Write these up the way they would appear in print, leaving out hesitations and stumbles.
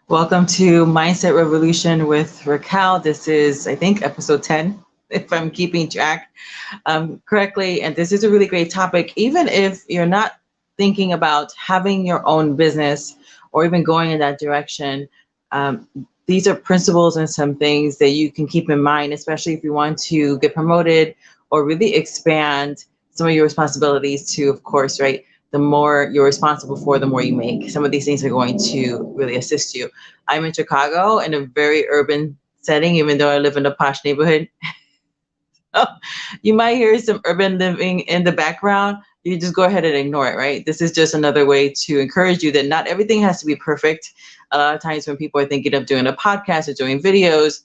Welcome to Mindset Revolution with Raquel. This is, I think, episode 10, if I'm keeping track correctly. And this is a really great topic. Even if you're not thinking about having your own business or even going in that direction, these are principles and some things that you can keep in mind, especially if you want to get promoted or really expand some of your responsibilities to, of course, right? The more you're responsible for, the more you make. Some of these things are going to really assist you. I'm in Chicago in a very urban setting, even though I live in a posh neighborhood. You might hear some urban living in the background. You just go ahead and ignore it, right? This is just another way to encourage you that not everything has to be perfect. A lot of times when people are thinking of doing a podcast or doing videos,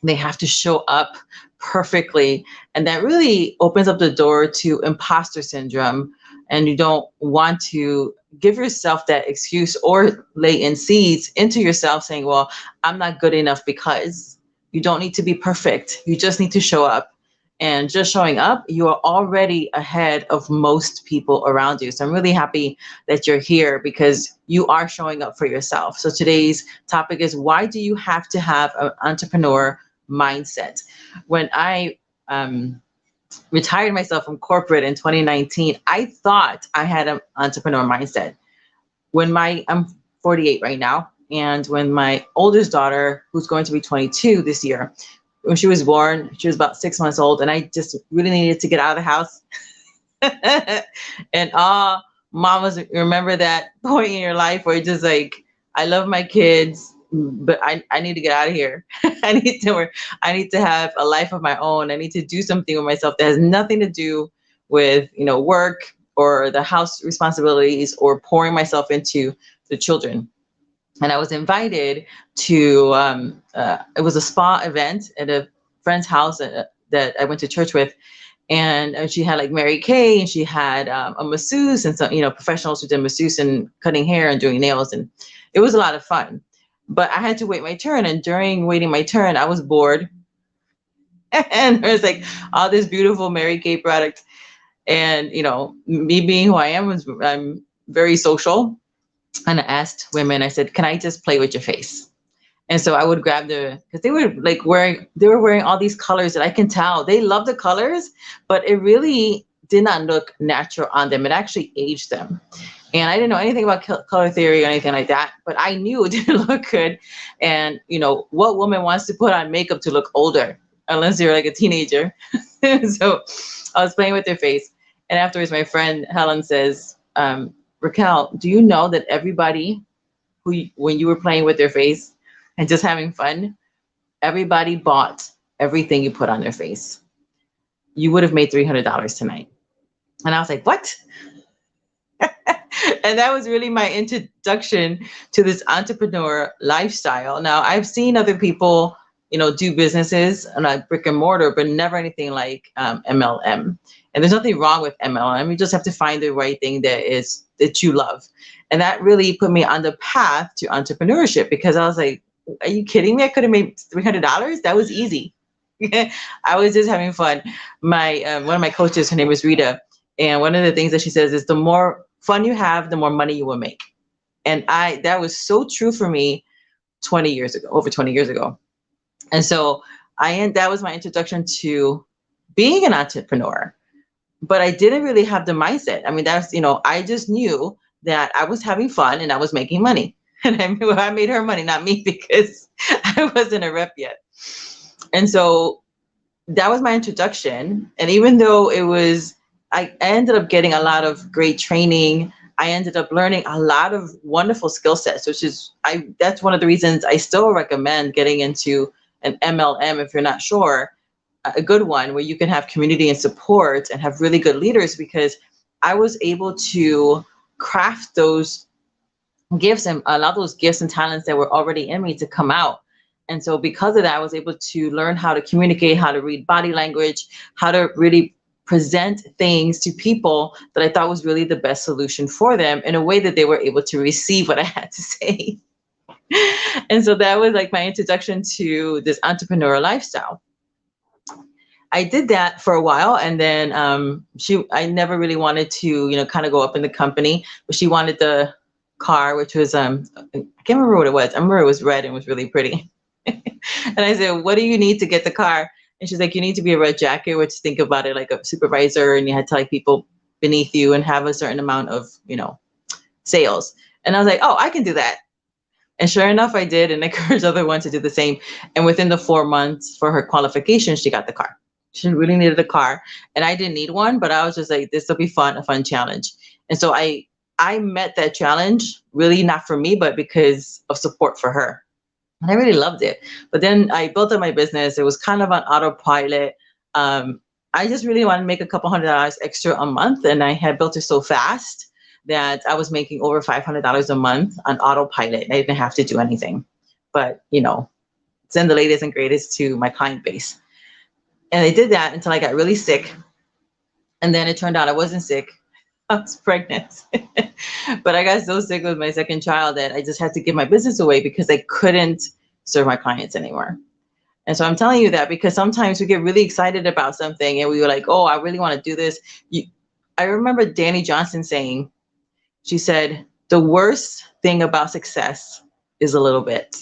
they have to show up perfectly. And that really opens up the door to imposter syndrome. And you don't want to give yourself that excuse or lay in seeds into yourself saying, well, I'm not good enough, because you don't need to be perfect. You just need to show up. And just showing up, you are already ahead of most people around you. So I'm really happy that you're here because you are showing up for yourself. So today's topic is, why do you have to have an entrepreneur mindset? When I retired myself from corporate in 2019, I thought I had an entrepreneur mindset. I'm 48 right now, and when my oldest daughter, who's going to be 22 this year, when she was born, she was about 6 months old, and I just really needed to get out of the house. And mamas, remember that point in your life where you're just like, I love my kids, but I need to get out of here. I need to have a life of my own. I need to do something with myself that has nothing to do with, work or the house responsibilities or pouring myself into the children. And I was invited to, it was a spa event at a friend's house that I went to church with. And she had like Mary Kay, and she had a masseuse and some, professionals who did masseuse and cutting hair and doing nails. And it was a lot of fun. But I had to wait my turn. And during waiting my turn, I was bored. And there was like all this beautiful Mary Kay product. And, me being who I am, I'm very social. And I asked women, I said, can I just play with your face? And so I would grab because they were wearing all these colors that I can tell they love the colors, but it really did not look natural on them. It actually aged them. And I didn't know anything about color theory or anything like that, but I knew it didn't look good. And, what woman wants to put on makeup to look older, unless you're like a teenager? So I was playing with their face. And afterwards, my friend Helen says, Raquel, do you know that everybody when you were playing with their face and just having fun, everybody bought everything you put on their face? You would have made $300 tonight. And I was like, what? And that was really my introduction to this entrepreneur lifestyle. Now, I've seen other people, do businesses like brick and mortar, but never anything like MLM. And there's nothing wrong with MLM. You just have to find the right thing that you love. And that really put me on the path to entrepreneurship, because I was like, are you kidding me? I could have made $300. That was easy. I was just having fun. One of my coaches, her name was Rita. And one of the things that she says is, the more fun you have, the more money you will make. And that was so true for me over 20 years ago. And so that was my introduction to being an entrepreneur. But I didn't really have the mindset. I mean, I just knew that I was having fun and I was making money. And I made her money, not me, because I wasn't a rep yet. And so that was my introduction. And even though I ended up getting a lot of great training, I ended up learning a lot of wonderful skill sets, that's one of the reasons I still recommend getting into an MLM if you're not sure, a good one where you can have community and support and have really good leaders, because I was able to craft those gifts and allow those gifts and talents that were already in me to come out. And so because of that, I was able to learn how to communicate, how to read body language, how to really present things to people that I thought was really the best solution for them in a way that they were able to receive what I had to say. And so that was like my introduction to this entrepreneurial lifestyle. I did that for a while, and then I never really wanted to, kind of go up in the company, but she wanted the car, which was I can't remember what it was. I remember it was red and was really pretty. And I said, what do you need to get the car? And she's like, you need to be a red jacket, which think about it like a supervisor, and you had to like people beneath you and have a certain amount of, sales. And I was like, oh, I can do that. And sure enough, I did, and encouraged other ones to do the same. And within the 4 months for her qualification, she got the car. She really needed a car, and I didn't need one, but I was just like, this will be fun, a fun challenge. And so I met that challenge really not for me, but because of support for her. And I really loved it. But then I built up my business. It was kind of on autopilot. I just really wanted to make a couple $100 extra a month, and I had built it so fast that I was making over $500 a month on autopilot. I didn't have to do anything, but send the latest and greatest to my client base. And I did that until I got really sick. And then it turned out I wasn't sick. I was pregnant. But I got so sick with my second child that I just had to give my business away because I couldn't serve my clients anymore. And so I'm telling you that because sometimes we get really excited about something and we were like, oh, I really want to do this. I remember Danny Johnson saying, she said, the worst thing about success is a little bit.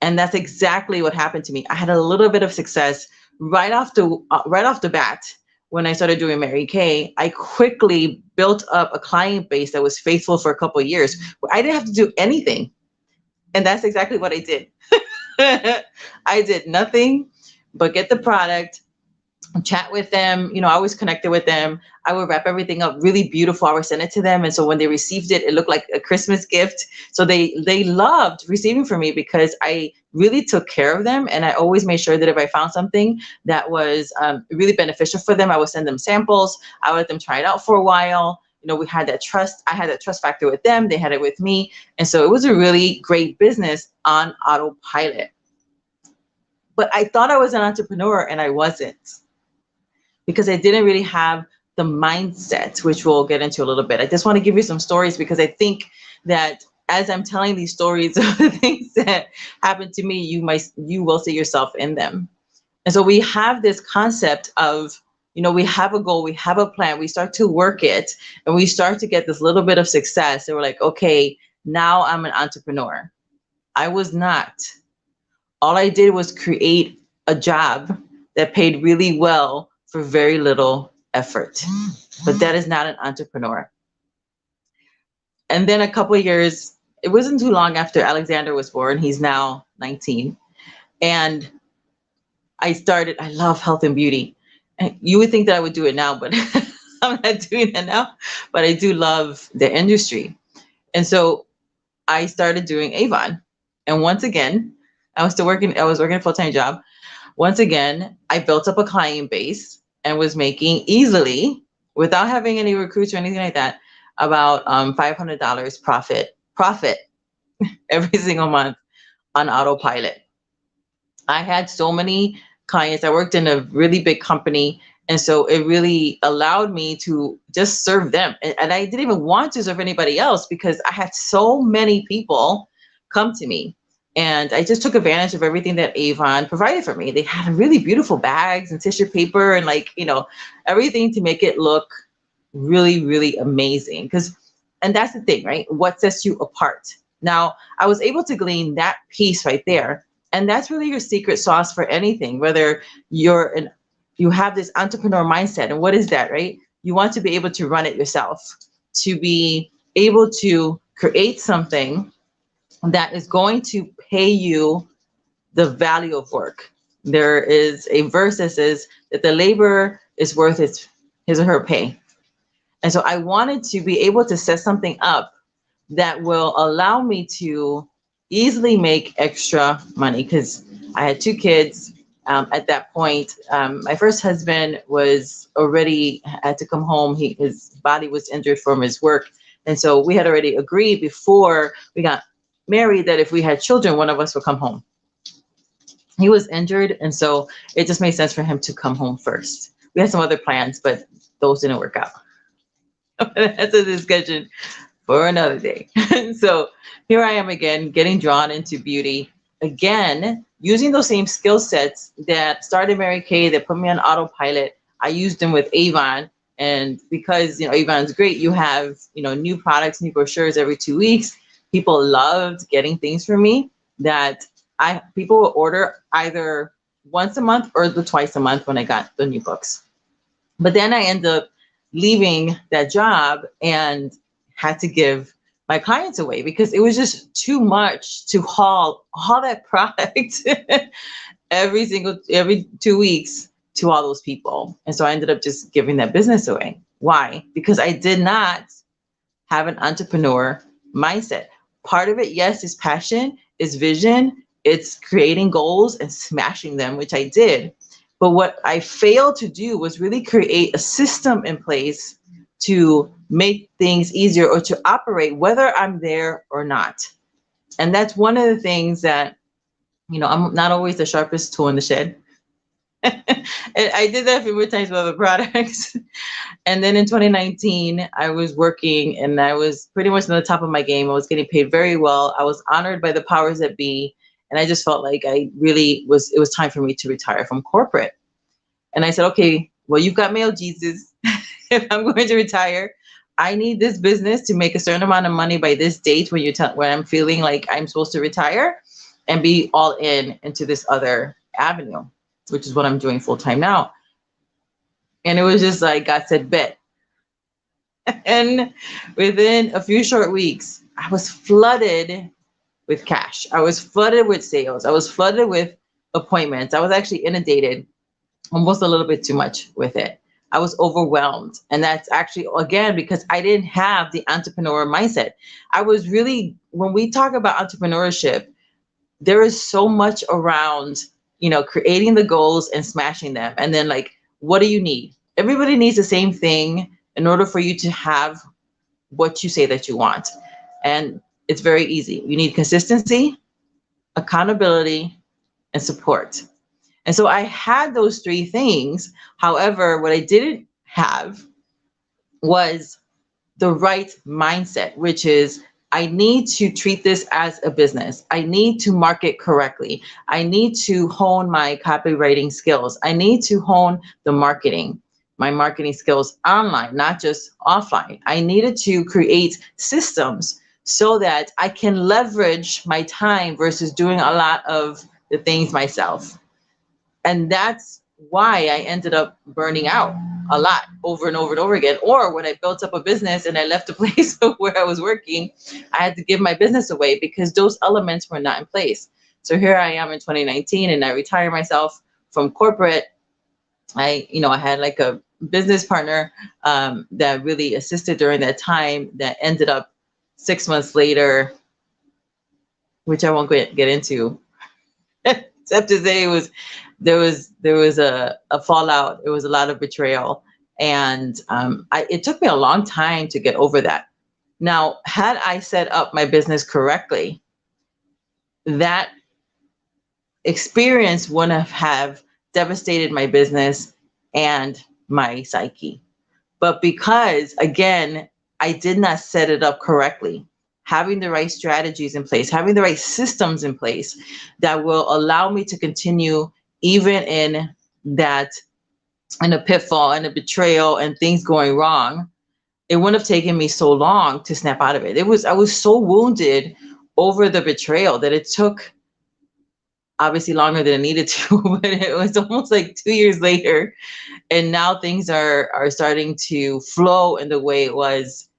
And that's exactly what happened to me. I had a little bit of success right off the bat. When I started doing Mary Kay, I quickly built up a client base that was faithful for a couple of years. I didn't have to do anything. And that's exactly what I did. I did nothing but get the product, chat with them. I was connected with them. I would wrap everything up really beautiful. I would send it to them. And so when they received it, it looked like a Christmas gift. So they loved receiving from me because I really took care of them. And I always made sure that if I found something that was really beneficial for them, I would send them samples. I would let them try it out for a while. We had that trust. I had that trust factor with them. They had it with me. And so it was a really great business on autopilot. But I thought I was an entrepreneur and I wasn't, because I didn't really have the mindset, which we'll get into a little bit. I just want to give you some stories because I think that as I'm telling these stories of the things that happened to me, you will see yourself in them. And so we have this concept of, we have a goal, we have a plan, we start to work it, and we start to get this little bit of success. And we're like, okay, now I'm an entrepreneur. I was not. All I did was create a job that paid really well for very little effort. But that is not an entrepreneur. And then a couple of years, it wasn't too long after Alexander was born. He's now 19. And I love health and beauty. And you would think that I would do it now, but I'm not doing that now. But I do love the industry. And so I started doing Avon. And once again, I was working a full-time job. Once again, I built up a client base and was making easily, without having any recruits or anything like that, about $500 profit every single month on autopilot. I had so many clients. I worked in a really big company. And so it really allowed me to just serve them. And I didn't even want to serve anybody else because I had so many people come to me. And I just took advantage of everything that Avon provided for me. They had really beautiful bags and tissue paper and everything to make it look really, really amazing. And that's the thing, right? What sets you apart? Now, I was able to glean that piece right there. And that's really your secret sauce for anything, whether you have this entrepreneur mindset. And what is that, right? You want to be able to run it yourself, to be able to create something that is going to pay you the value of work. There is a verse that says that the labor is worth his or her pay. And so I wanted to be able to set something up that will allow me to easily make extra money, because I had 2 kids at that point. My first husband was already had to come home. His body was injured from his work. And so we had already agreed before we got married that if we had children, one of us would come home. He was injured, and so it just made sense for him to come home first. We had some other plans, but those didn't work out. That's a discussion for another day. So here I am again, getting drawn into beauty. Again, using those same skill sets that started Mary Kay, that put me on autopilot. I used them with Avon, And because, Avon is great, you have, new products, new brochures every 2 weeks. People loved getting things from me that people will order either once a month or the twice a month when I got the new books. But then I ended up leaving that job and had to give my clients away because it was just too much to haul all that product every 2 weeks to all those people. And so I ended up just giving that business away. Why? Because I did not have an entrepreneur mindset. Part of it, yes, is passion, is vision, it's creating goals and smashing them, which I did. But what I failed to do was really create a system in place to make things easier or to operate whether I'm there or not. And that's one of the things that, I'm not always the sharpest tool in the shed. And I did that a few more times with other products. And then in 2019, I was working and I was pretty much on the top of my game. I was getting paid very well. I was honored by the powers that be. And I just felt like it was time for me to retire from corporate. And I said, okay, well, you've got mail, Jesus. If I'm going to retire, I need this business to make a certain amount of money by this date when I'm feeling like I'm supposed to retire and be all into this other avenue, which is what I'm doing full time now. And it was just like God said, bet. And within a few short weeks, I was flooded with cash. I was flooded with sales. I was flooded with appointments. I was actually inundated almost a little bit too much with it. I was overwhelmed. And that's actually, again, because I didn't have the entrepreneur mindset. I was really, when we talk about entrepreneurship, there is so much around, creating the goals and smashing them. And then what do you need? Everybody needs the same thing in order for you to have what you say that you want. And it's very easy. You need consistency, accountability, and support. And so I had those three things. However, what I didn't have was the right mindset, which is I need to treat this as a business. I need to market correctly. I need to hone my copywriting skills. I need to hone my marketing skills online, not just offline. I needed to create systems so that I can leverage my time versus doing a lot of the things myself. And that's why I ended up burning out a lot over and over and over again. Or when I built up a business and I left the place where I was working, I had to give my business away because those elements were not in place. So here I am in 2019 and I retired myself from corporate. I had a business partner that really assisted during that time that ended up 6 months later, which I won't get into, except to say there was a fallout. It was a lot of betrayal. And it took me a long time to get over that. Now, had I set up my business correctly, that experience wouldn't have devastated my business and my psyche. But because, again, I did not set it up correctly, having the right strategies in place, having the right systems in place that will allow me to continue even in a pitfall and a betrayal and things going wrong, it wouldn't have taken me so long to snap out of it. I was so wounded over the betrayal that it took obviously longer than it needed to, but it was almost 2 years later. And now things are starting to flow in the way it was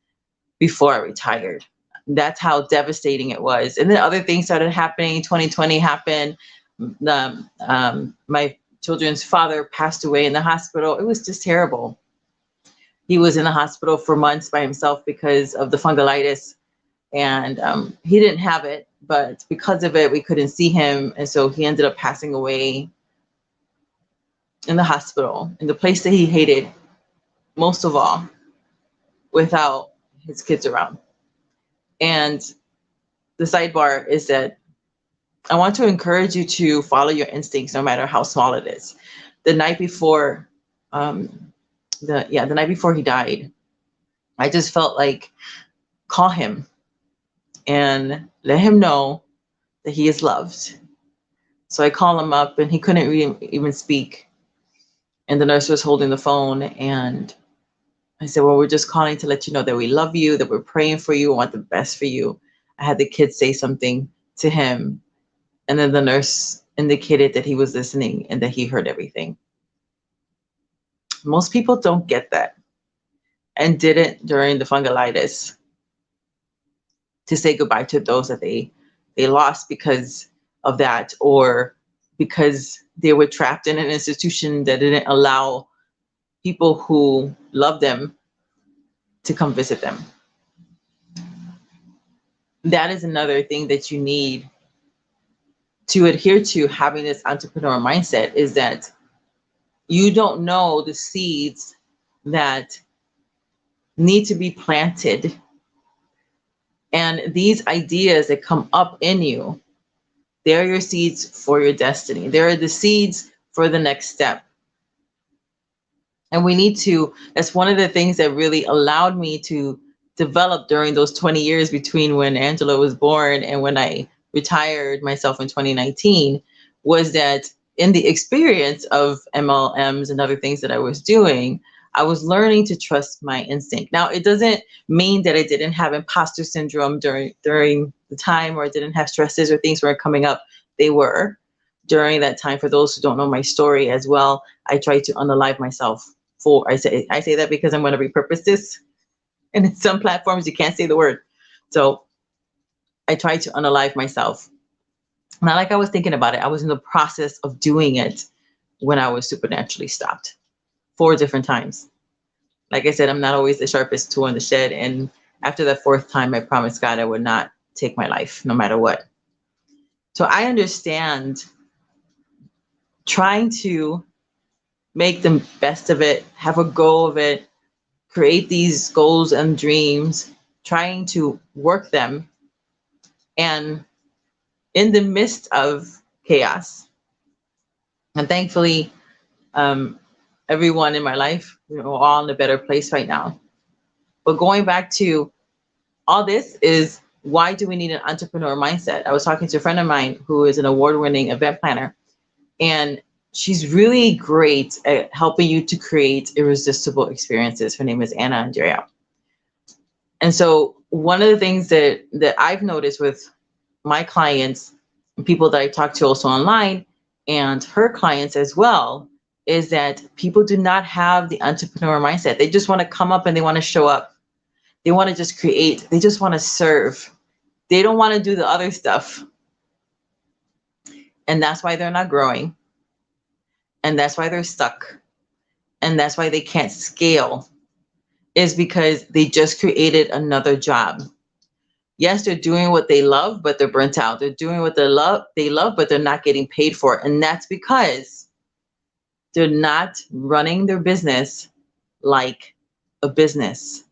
before I retired. That's how devastating it was. And then other things started happening. 2020 happened. My children's father passed away in the hospital. It was just terrible. He was in the hospital for months by himself because of the fungolitis. And he didn't have it, but because of it, we couldn't see him. And so he ended up passing away in the hospital, in the place that he hated most of all, without his kids around. And the sidebar is that I want to encourage you to follow your instincts, no matter how small it is. The night before, the night before he died, I just felt like call him and let him know that he is loved. So I call him up, and he couldn't even speak. And the nurse was holding the phone, and I said, well, we're just calling to let you know that we love you, that we're praying for you, want the best for you. I had the kid say something to him, and then the nurse indicated that he was listening and that he heard everything. Most people don't get that and didn't during the fungulitis to say goodbye to those that they lost because of that, or because they were trapped in an institution that didn't allow people who love them to come visit them. That is another thing that you need to adhere to having this entrepreneur mindset, is that you don't know the seeds that need to be planted. And these ideas that come up in you, they're your seeds for your destiny. They're the seeds for the next step. And we need to, that's one of the things that really allowed me to develop during those 20 years between when Angela was born and when I retired myself in 2019, was that in the experience of MLMs and other things that I was doing, I was learning to trust my instinct. Now, it doesn't mean that I didn't have imposter syndrome during the time, or I didn't have stresses or things weren't coming up. They were during that time. For those who don't know my story as well, I tried to unalive myself. I say that because I'm going to repurpose this, and in some platforms you can't say the word. So I tried to unalive myself. Not like I was thinking about it. I was in the process of doing it when I was supernaturally stopped 4 different times. Like I said, I'm not always the sharpest tool in the shed. And after that 4th time, I promised God I would not take my life, no matter what. So I understand trying to make the best of it, have a goal of it, create these goals and dreams, trying to work them. And in the midst of chaos, and thankfully, everyone in my life, we're all in a better place right now. But going back to all this is, why do we need an entrepreneur mindset? I was talking to a friend of mine who is an award-winning event planner, and she's really great at helping you to create irresistible experiences. Her name is Anna Andrea. And so one of the things that I've noticed with my clients and people that I talk to also online, and her clients as well, is that people do not have the entrepreneur mindset. They just want to come up and they want to show up. They want to just create. They just want to serve. They don't want to do the other stuff. And that's why they're not growing. And that's why they're stuck. And that's why they can't scale, is because they just created another job. Yes, they're doing what they love, but they're burnt out. They're doing what they love, but they're not getting paid for it. And that's because they're not running their business like a business.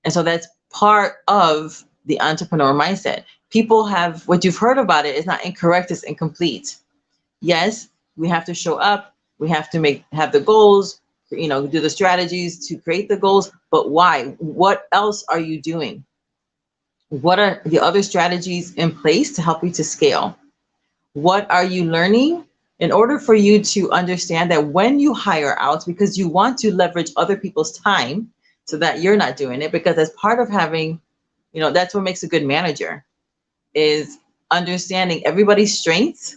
And so that's part of the entrepreneur mindset. People have, what you've heard about it is not incorrect, it's incomplete. Yes, we have to show up. We have to have the goals, do the strategies to create the goals. But why? What else are you doing? What are the other strategies in place to help you to scale? What are you learning in order for you to understand that when you hire out, because you want to leverage other people's time so that you're not doing it, because as part of having, that's what makes a good manager, is understanding everybody's strengths.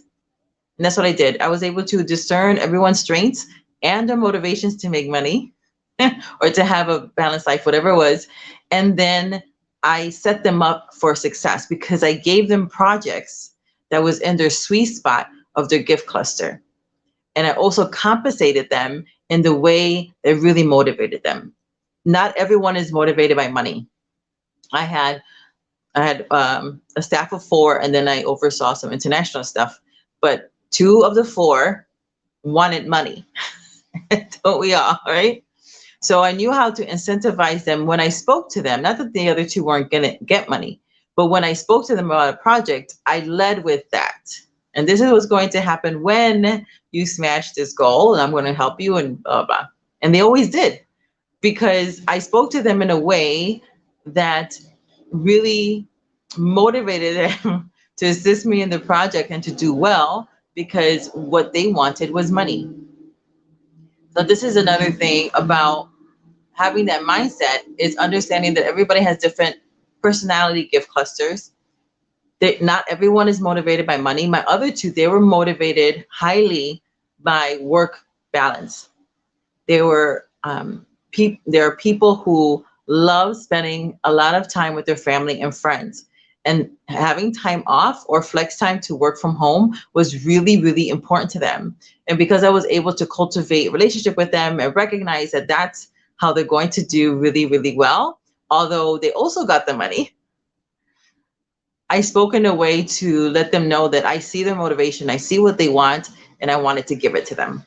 And that's what I did. I was able to discern everyone's strengths and their motivations to make money or to have a balanced life, whatever it was. And then I set them up for success because I gave them projects that was in their sweet spot of their gift cluster. And I also compensated them in the way that really motivated them. Not everyone is motivated by money. I had a staff of 4, and then I oversaw some international stuff. But 2 of the 4 wanted money. Don't we all, right? So I knew how to incentivize them when I spoke to them. Not that the other 2 weren't going to get money, but when I spoke to them about a project, I led with that. And this is what's going to happen when you smash this goal, and I'm going to help you, and blah, blah. And they always did, because I spoke to them in a way that really motivated them to assist me in the project and to do well, because what they wanted was money. So this is another thing about having that mindset is understanding that everybody has different personality gift clusters. Not everyone is motivated by money. My other two, they were motivated highly by work balance. They were there are people who love spending a lot of time with their family and friends, and having time off or flex time to work from home was really, really important to them. And because I was able to cultivate a relationship with them and recognize that that's how they're going to do really, really well, although they also got the money, I spoke in a way to let them know that I see their motivation, I see what they want, and I wanted to give it to them.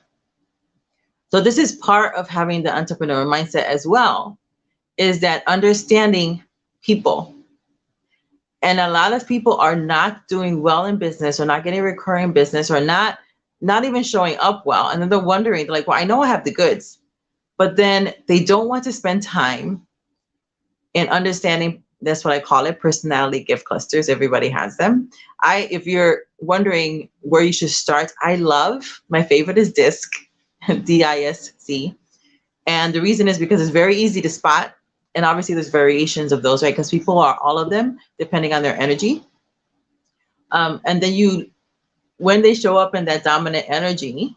So this is part of having the entrepreneur mindset as well, is that understanding people. And a lot of people are not doing well in business, or not getting recurring business, or not even showing up well. And then they're wondering, like, well, I know I have the goods, but then they don't want to spend time in understanding. That's what I call it, personality gift clusters. Everybody has them. If you're wondering where you should start, my favorite is DISC, DISC. And the reason is because it's very easy to spot. And obviously there's variations of those, right? Because people are all of them depending on their energy. And then when they show up in that dominant energy,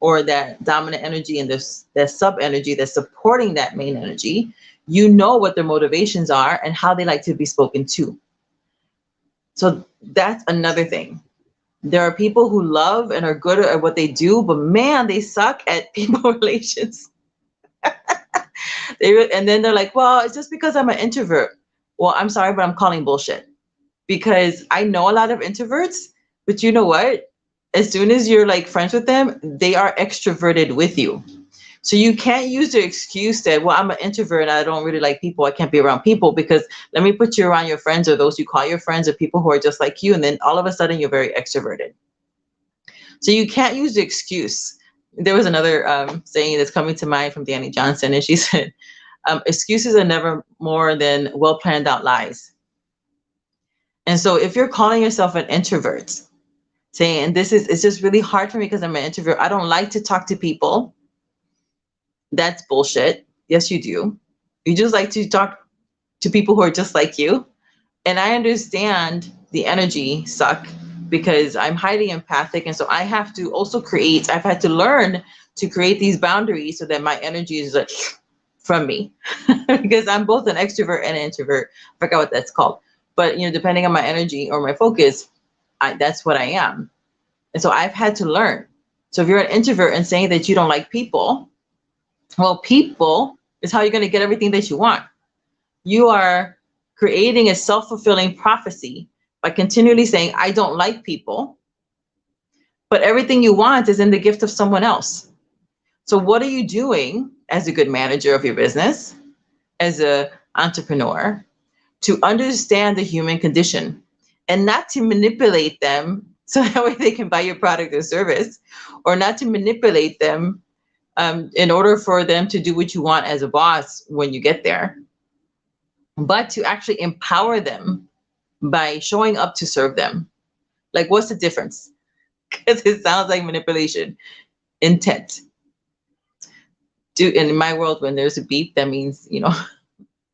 or that dominant energy and that sub energy that's supporting that main energy, you know what their motivations are and how they like to be spoken to. So that's another thing. There are people who love and are good at what they do, but man, they suck at people relations. And then they're like, well, it's just because I'm an introvert. Well, I'm sorry, but I'm calling bullshit, because I know a lot of introverts, but you know what? As soon as you're like friends with them, they are extroverted with you. So you can't use the excuse that, well, I'm an introvert and I don't really like people, I can't be around people, because let me put you around your friends, or those you call your friends, or people who are just like you, and then all of a sudden you're very extroverted. So you can't use the excuse. There was another saying that's coming to mind from Danny Johnson, and she said, excuses are never more than well-planned out lies. And so if you're calling yourself an introvert, saying it's just really hard for me because I'm an introvert, I don't like to talk to people, that's bullshit. Yes, you do. You just like to talk to people who are just like you. And I understand the energy suck, because I'm highly empathic. And so I have to also I've had to learn to create these boundaries so that my energy is like from me, because I'm both an extrovert and an introvert. I forgot what that's called. But, depending on my energy or my focus, that's what I am. And so I've had to learn. So if you're an introvert and saying that you don't like people, well, people is how you're going to get everything that you want. You are creating a self-fulfilling prophecy by continually saying, I don't like people, but everything you want is in the gift of someone else. So what are you doing as a good manager of your business, as an entrepreneur, to understand the human condition and not to manipulate them so that way they can buy your product or service, or not to manipulate them in order for them to do what you want as a boss when you get there, but to actually empower them by showing up to serve them. Like, what's the difference? Because it sounds like manipulation. Intent. In my world, when there's a beep, that means,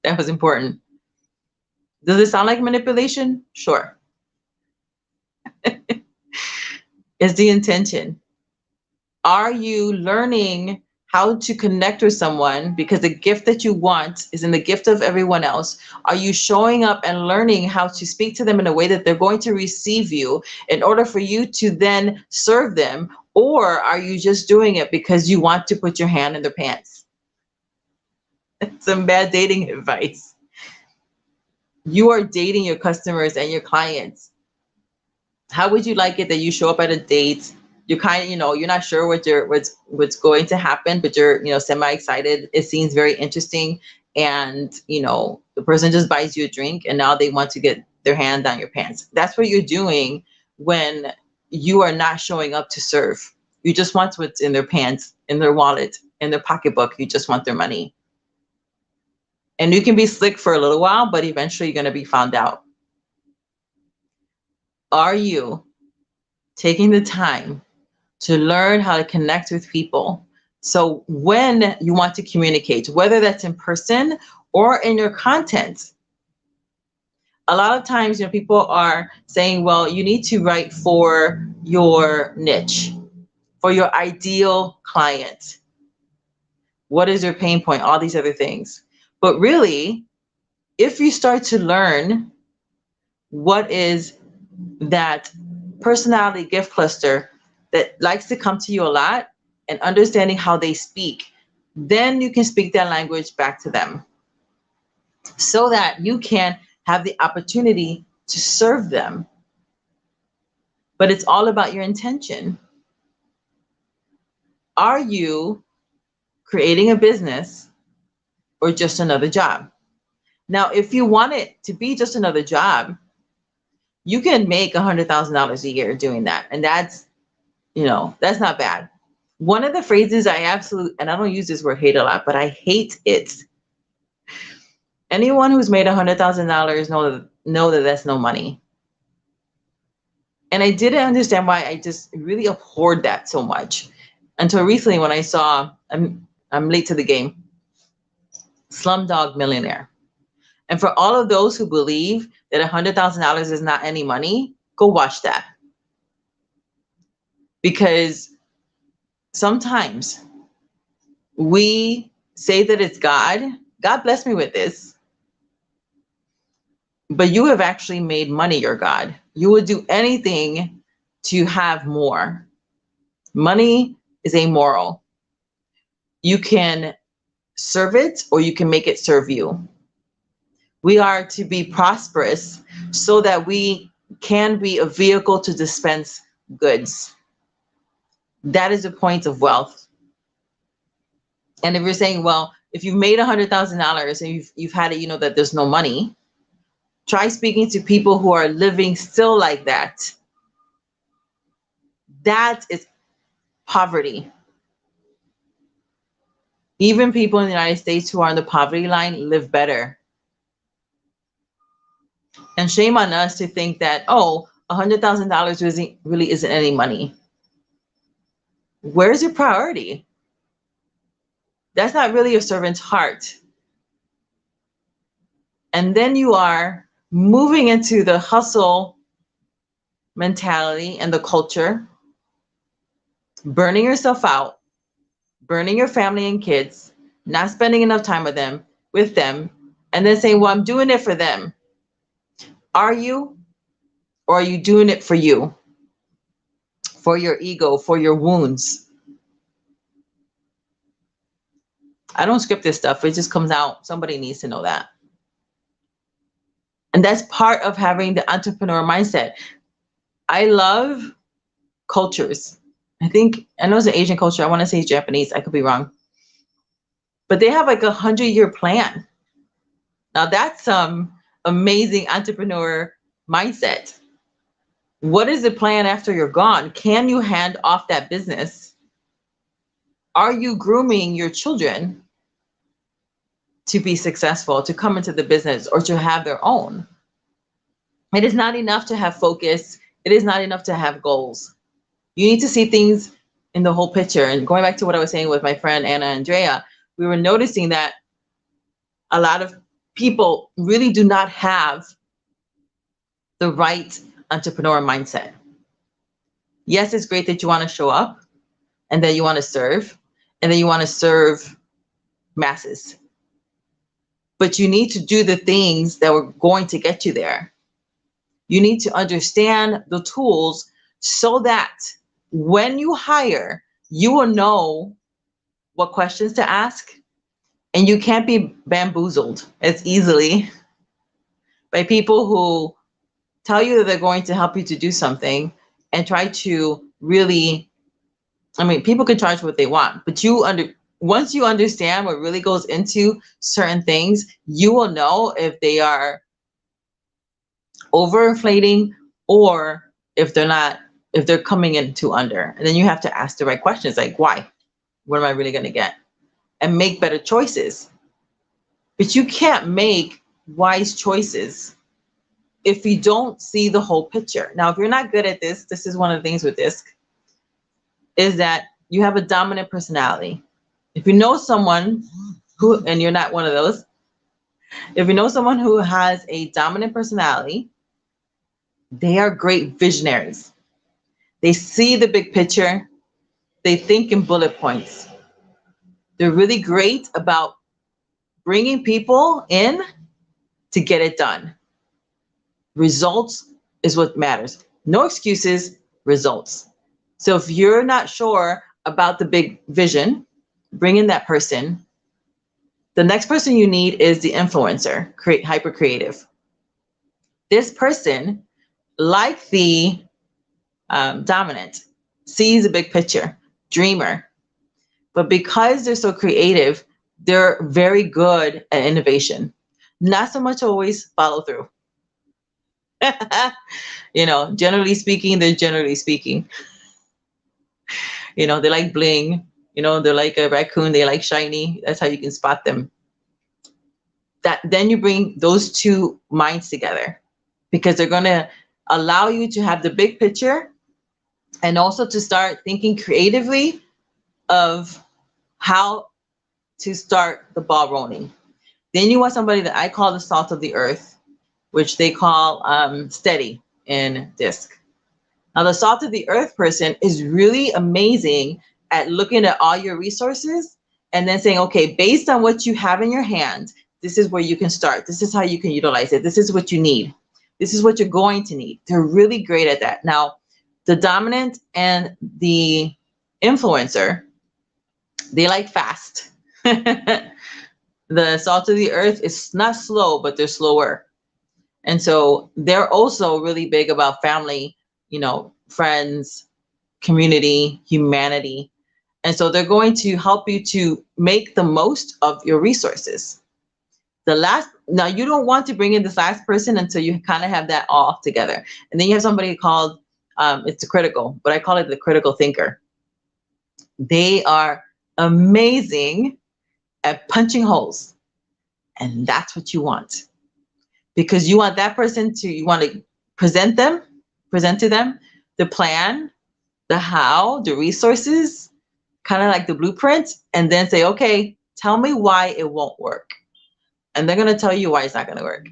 that was important. Does it sound like manipulation? Sure. It's the intention. Are you learning how to connect with someone because the gift that you want is in the gift of everyone else? Are you showing up and learning how to speak to them in a way that they're going to receive you in order for you to then serve them? Or are you just doing it because you want to put your hand in their pants? Some bad dating advice. You are dating your customers and your clients. How would you like it that you show up at a date? You're kind of, you're not sure what's going to happen, but you're, semi-excited. It seems very interesting. And, the person just buys you a drink and now they want to get their hand down your pants. That's what you're doing when you are not showing up to serve. You just want what's in their pants, in their wallet, in their pocketbook. You just want their money. And you can be slick for a little while, but eventually you're going to be found out. Are you taking the time to learn how to connect with people, So when you want to communicate, whether that's in person or in your content, a lot of times, people are saying, well, you need to write for your niche, for your ideal client. What is your pain point? All these other things. But really, if you start to learn what is that personality gift cluster that likes to come to you a lot and understanding how they speak, then you can speak that language back to them so that you can have the opportunity to serve them. But it's all about your intention. Are you creating a business or just another job? Now, if you want it to be just another job, you can make $100,000 a year doing that. And that's not bad. One of the phrases and I don't use this word hate a lot, but I hate it. Anyone who's made $100,000 know that that's no money. And I didn't understand why I just really abhorred that so much until recently when I saw, I'm late to the game, Slumdog Millionaire. And for all of those who believe that $100,000 is not any money, go watch that. Because sometimes we say that it's God. God bless me with this. But you have actually made money your God. You would do anything to have more. Money is amoral. You can serve it or you can make it serve you. We are to be prosperous so that we can be a vehicle to dispense goods. That is the point of wealth. And if you're saying, well, if you've made $100,000 and you've had it, that there's no money, try speaking to people who are living still like that. That is poverty. Even people in the United States who are on the poverty line live better. And shame on us to think that, $100,000 really isn't any money. Where's your priority? That's not really a servant's heart. And then you are moving into the hustle mentality and the culture, burning yourself out, burning your family and kids, not spending enough time with them, and then saying, well, I'm doing it for them. Are you? Or are you doing it for you? For your ego, for your wounds? I don't script this stuff. It just comes out. Somebody needs to know that. And that's part of having the entrepreneur mindset. I love cultures. I know it's an Asian culture. I want to say it's Japanese. I could be wrong. But they have like 100-year plan. Now that's some amazing entrepreneur mindset. What is the plan after you're gone? Can you hand off that business? Are you grooming your children to be successful, to come into the business or to have their own? It is not enough to have focus. It is not enough to have goals. You need to see things in the whole picture. And going back to what I was saying with my friend Anna Andrea, we were noticing that a lot of people really do not have the right entrepreneur mindset. Yes, it's great that you want to show up and that you want to serve and that you want to serve masses. But you need to do the things that were going to get you there. You need to understand the tools so that when you hire, you will know what questions to ask, and you can't be bamboozled as easily by people who tell you that they're going to help you to do something and try to really, people can charge what they want, but once you understand what really goes into certain things, you will know if they are overinflating or if they're coming in too under. And then you have to ask the right questions, like, why? What am I really going to get? And make better choices. But you can't make wise choices if you don't see the whole picture. Now, if you're not good at this is one of the things with this, is that you have a dominant personality. If you know someone who, and you're not one of those, if you know someone who has a dominant personality, they are great visionaries. They see the big picture. They think in bullet points. They're really great about bringing people in to get it done. Results is what matters. No excuses, results. So if you're not sure about the big vision, bring in that person. The next person you need is the influencer, hyper creative. This person, like the dominant, sees a big picture, dreamer. But because they're so creative, they're very good at innovation. Not so much always follow through. Generally speaking, they're generally speaking. They like bling. They're like a raccoon. They like shiny. That's how you can spot them. Then you bring those two minds together, because they're going to allow you to have the big picture and also to start thinking creatively of how to start the ball rolling. Then you want somebody that I call the salt of the earth, which they call steady in DISC. Now, the salt of the earth person is really amazing at looking at all your resources and then saying, okay, based on what you have in your hand, this is where you can start. This is how you can utilize it. This is what you need. This is what you're going to need. They're really great at that. Now, the dominant and the influencer, they like fast. The salt of the earth is not slow, but they're slower. And so they're also really big about family, friends, community, humanity. And so they're going to help you to make the most of your resources. Now you don't want to bring in this last person until you kind of have that all together. And then you have somebody called, it's the critical, but I call it the critical thinker. They are amazing at punching holes. And that's what you want. Because you want that person you want to present to them the plan, the how, the resources, kind of like the blueprint, and then say, okay, tell me why it won't work. And they're going to tell you why it's not going to work.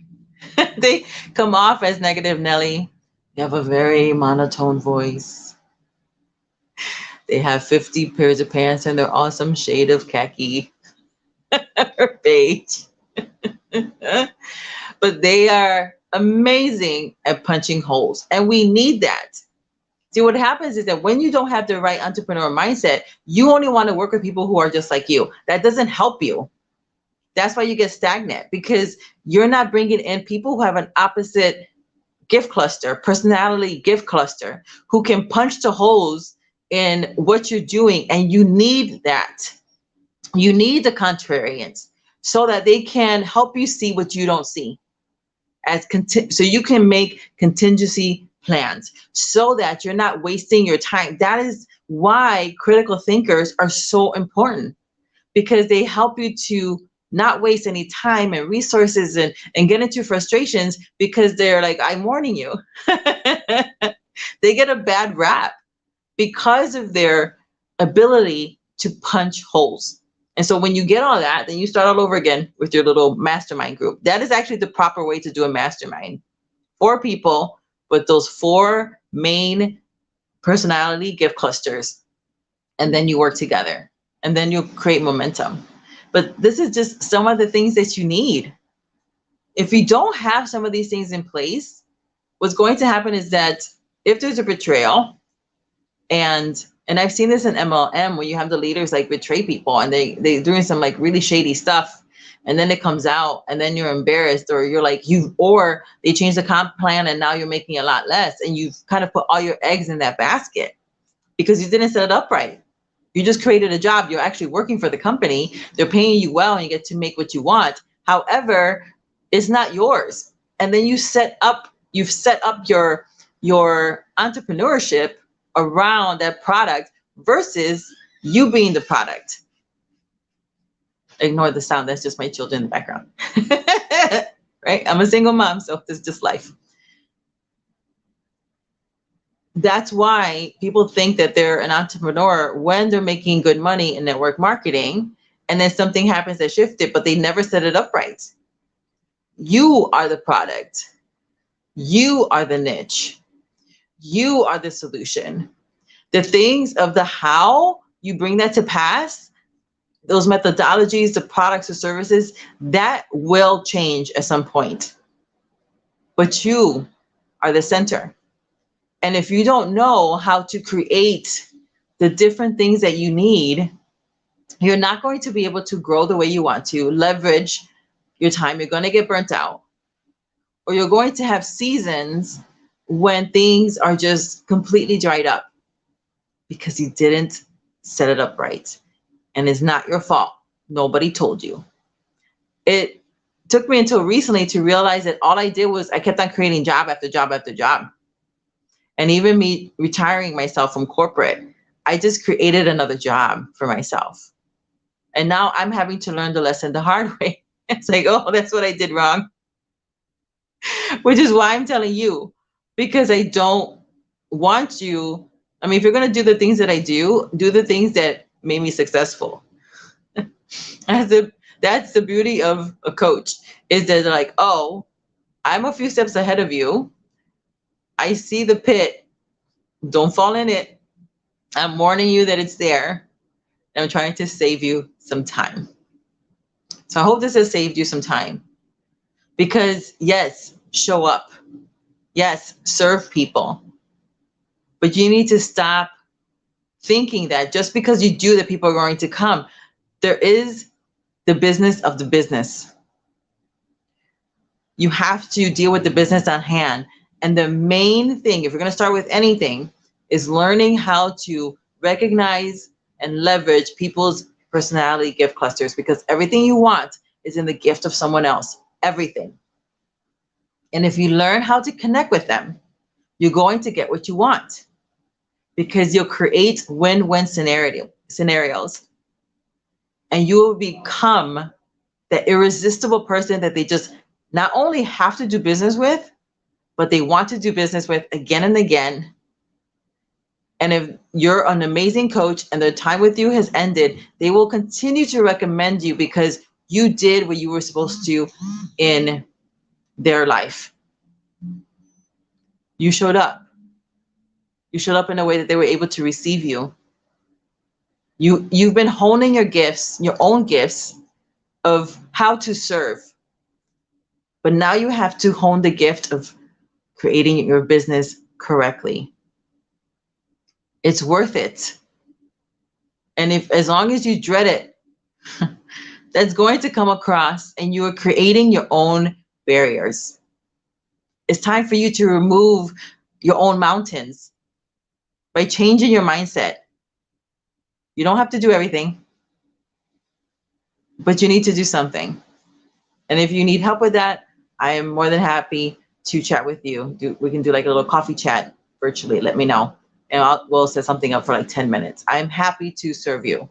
They come off as negative Nelly. They have a very monotone voice. They have 50 pairs of pants and they're awesome shade of khaki or beige. But they are amazing at punching holes. And we need that. See, what happens is that when you don't have the right entrepreneur mindset, you only want to work with people who are just like you. That doesn't help you. That's why you get stagnant, because you're not bringing in people who have an opposite gift cluster, personality gift cluster, who can punch the holes in what you're doing. And you need that. You need the contrarians so that they can help you see what you don't see. So you can make contingency plans so that you're not wasting your time. That is why critical thinkers are so important, because they help you to not waste any time and resources and get into frustrations, because they're like, I'm warning you. They get a bad rap because of their ability to punch holes. And so when you get all that, then you start all over again with your little mastermind group. That is actually the proper way to do a mastermind. 4 people with those 4 main personality gift clusters. And then you work together. And then you'll create momentum. But this is just some of the things that you need. If you don't have some of these things in place, what's going to happen is that if there's a betrayal, and I've seen this in MLM, where you have the leaders like betray people and they're doing some like really shady stuff, and then it comes out and then you're embarrassed, or you're like or they change the comp plan and now you're making a lot less, and you've kind of put all your eggs in that basket because you didn't set it up right. You just created a job. You're actually working for the company. They're paying you well and you get to make what you want. However, it's not yours. And then you've set up your entrepreneurship around that product versus you being the product. Ignore the sound. That's just my children in the background. Right? I'm a single mom, so this is just life. That's why people think that they're an entrepreneur when they're making good money in network marketing, and then something happens that shifts it, but they never set it up right. You are the product. You are the niche. You are the solution. The things of the how you bring that to pass, those methodologies, the products or services, that will change at some point. But you are the center. And if you don't know how to create the different things that you need, you're not going to be able to grow the way you want to, leverage your time. You're going to get burnt out, or you're going to have seasons when things are just completely dried up because you didn't set it up right. And it's not your fault. Nobody told you. It took me until recently to realize that all I did was I kept on creating job after job after job. And even me retiring myself from corporate, I just created another job for myself. And now I'm having to learn the lesson the hard way. It's like, oh, that's what I did wrong. Which is why I'm telling you, because I don't want you. I mean, if you're going to do the things that I do the things that made me successful. That's the beauty of a coach, is that they're like, oh, I'm a few steps ahead of you. I see the pit. Don't fall in it. I'm warning you that it's there. And I'm trying to save you some time. So I hope this has saved you some time. Because yes, show up. Yes, serve people. But you need to stop thinking that just because you do that, people are going to come. There is the business of the business. You have to deal with the business on hand. And the main thing, if you're going to start with anything, is learning how to recognize and leverage people's personality gift clusters, because everything you want is in the gift of someone else. Everything. And if you learn how to connect with them, you're going to get what you want, because you'll create win-win scenarios. And you will become the irresistible person that they just not only have to do business with, but they want to do business with again and again. And if you're an amazing coach and their time with you has ended, they will continue to recommend you because you did what you were supposed to in their life. You showed up. You showed up in a way that they were able to receive you. You've been honing your gifts, your own gifts of how to serve. But now you have to hone the gift of creating your business correctly. It's worth it. And if, as long as you dread it, that's going to come across, and you are creating your own barriers. It's time for you to remove your own mountains by changing your mindset. You don't have to do everything, but you need to do something. And if you need help with that, I am more than happy to chat with you. We can do like a little coffee chat virtually. Let me know. And we'll set something up for like 10 minutes. I'm happy to serve you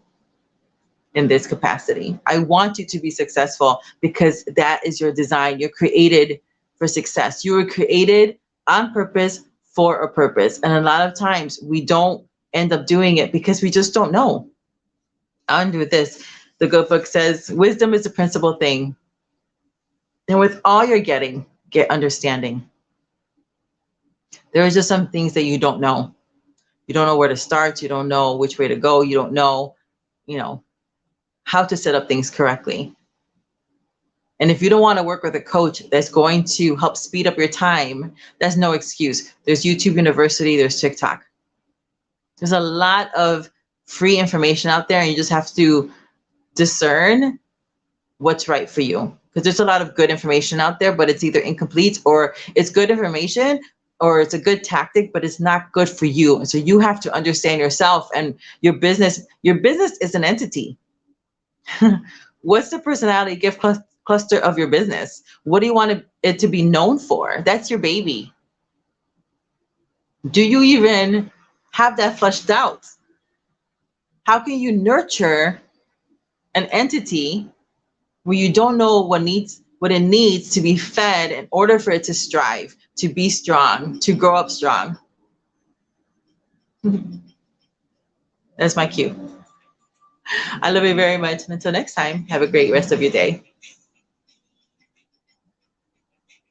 in this capacity. I want you to be successful because that is your design. You're created for success. You were created on purpose for a purpose. And a lot of times we don't end up doing it because we just don't know. I'll end with this. The good book says, wisdom is the principal thing. And with all you're getting, get understanding. There are just some things that you don't know. You don't know where to start. You don't know which way to go. You don't know, how to set up things correctly. And if you don't want to work with a coach that's going to help speed up your time, that's no excuse. There's YouTube University, there's TikTok. There's a lot of free information out there, and you just have to discern what's right for you. Because there's a lot of good information out there, but it's either incomplete, or it's good information, or it's a good tactic, but it's not good for you. And so you have to understand yourself and your business. Your business is an entity. What's the personality gift cluster of your business? What do you want it to be known for? That's your baby. Do you even have that fleshed out? How can you nurture an entity where you don't know what it needs to be fed in order for it to strive, to be strong, to grow up strong? That's my cue. I love you very much. And until next time, have a great rest of your day.